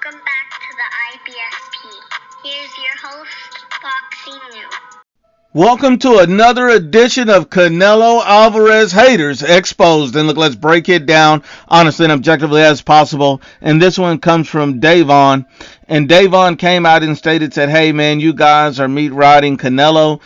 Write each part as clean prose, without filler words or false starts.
Welcome back to the IBSP. Here's your host, Foxy New. Welcome to another edition of Canelo Alvarez Haters Exposed. And look, let's break it down honestly and objectively as possible. And this one comes from Davon. And Davon came out and said, hey man, you guys are meat riding Canelo.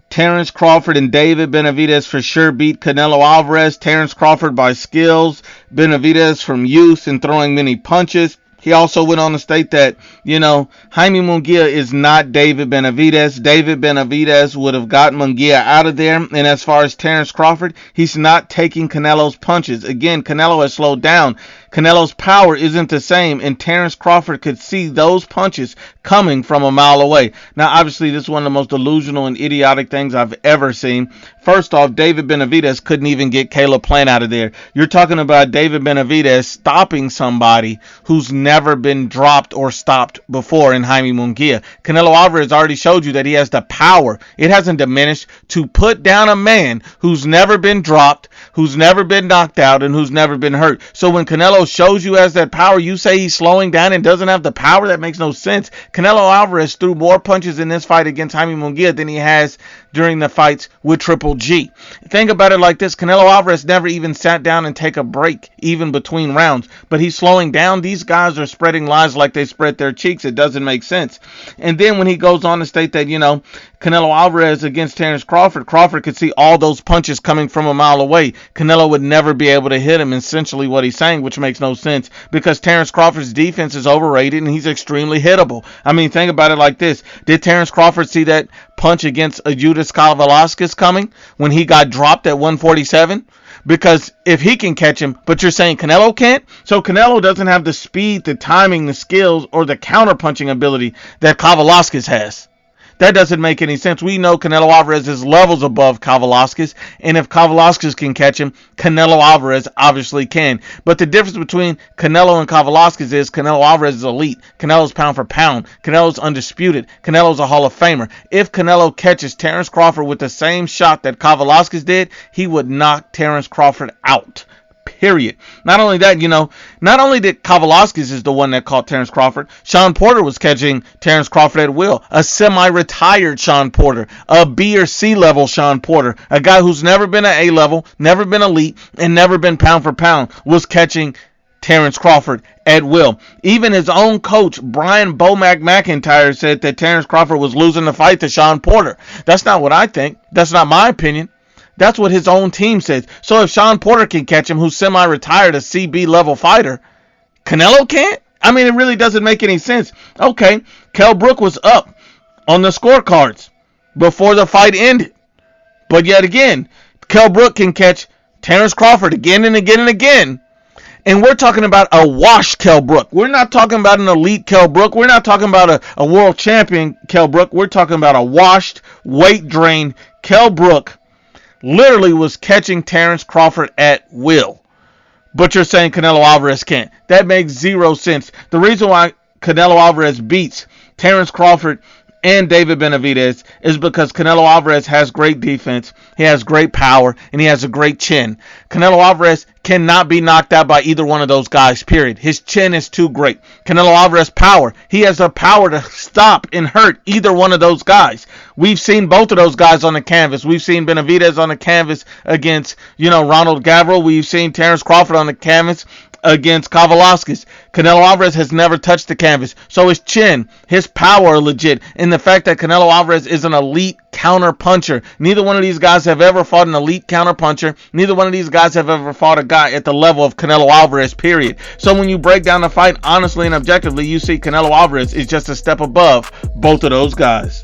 Terrence Crawford and David Benavidez for sure beat Canelo Alvarez. Terrence Crawford by skills. Benavidez from youth and throwing many punches. He also went on to state that, Jaime Munguia is not David Benavidez. David Benavidez would have gotten Munguia out of there. And as far as Terrence Crawford, he's not taking Canelo's punches. Again, Canelo has slowed down. Canelo's power isn't the same, and Terrence Crawford could see those punches coming from a mile away. Now, obviously, this is one of the most delusional and idiotic things I've ever seen. First off, David Benavidez couldn't even get Caleb Plant out of there. You're talking about David Benavidez stopping somebody who's never been dropped or stopped before in Jaime Munguia. Canelo Alvarez already showed you that he has the power. It hasn't diminished to put down a man who's never been dropped, who's never been knocked out, and who's never been hurt. So when Canelo shows you has that power, you say he's slowing down and doesn't have the power? That makes no sense. Canelo Alvarez threw more punches in this fight against Jaime Munguia than he has during the fights with Triple G. Think about it like this. Canelo Alvarez never even sat down and take a break, even between rounds. But he's slowing down. These guys are spreading lies like they spread their cheeks. It doesn't make sense. And then when he goes on to state that, Canelo Alvarez against Terrence Crawford, Crawford could see all those punches coming from a mile away. Canelo would never be able to hit him, essentially what he's saying, which makes no sense because Terrence Crawford's defense is overrated and he's extremely hittable. I mean, think about it like this. Did Terrence Crawford see that punch against Eudes Velasquez coming when he got dropped at 147? Because if he can catch him, but you're saying Canelo can't? So Canelo doesn't have the speed, the timing, the skills, or the counter-punching ability that Velasquez has. That doesn't make any sense. We know Canelo Alvarez is levels above Velasquez, and if Velasquez can catch him, Canelo Alvarez obviously can. But the difference between Canelo and Velasquez is Canelo Alvarez is elite. Canelo's pound for pound. Canelo's undisputed. Canelo's a Hall of Famer. If Canelo catches Terrence Crawford with the same shot that Velasquez did, he would knock Terrence Crawford out. Period. Not only that, not only did Velasquez is the one that caught Terrence Crawford, Sean Porter was catching Terrence Crawford at will. A semi-retired Sean Porter, a B or C level Sean Porter, a guy who's never been at A level, never been elite, and never been pound for pound, was catching Terrence Crawford at will. Even his own coach, Brian Bomac McIntyre, said that Terrence Crawford was losing the fight to Sean Porter. That's not what I think. That's not my opinion. That's what his own team says. So if Sean Porter can catch him, who's semi-retired, a CB level fighter, Canelo can't? I mean, it really doesn't make any sense. Okay, Kell Brook was up on the scorecards before the fight ended. But yet again, Kell Brook can catch Terrence Crawford again and again and again. And we're talking about a washed Kell Brook. We're not talking about an elite Kell Brook. We're not talking about a world champion Kell Brook. We're talking about a washed, weight-drained Kell Brook. Literally was catching Terrence Crawford at will. But you're saying Canelo Alvarez can't. That makes zero sense. The reason why Canelo Alvarez beats Terrence Crawford and David Benavidez is because Canelo Alvarez has great defense, he has great power, and he has a great chin. Canelo Alvarez cannot be knocked out by either one of those guys, period. His chin is too great. Canelo Alvarez power. He has the power to stop and hurt either one of those guys. We've seen both of those guys on the canvas. We've seen Benavidez on the canvas against, Ronald Gavril. We've seen Terrence Crawford on the canvas against Velasquez. Canelo Alvarez has never touched the canvas. So his chin, his power are legit. And the fact that Canelo Alvarez is an elite counter puncher. Neither one of these guys have ever fought an elite counter puncher. Neither one of these guys have ever fought a guy at the level of Canelo Alvarez, period. So when you break down the fight honestly and objectively, you see Canelo Alvarez is just a step above both of those guys.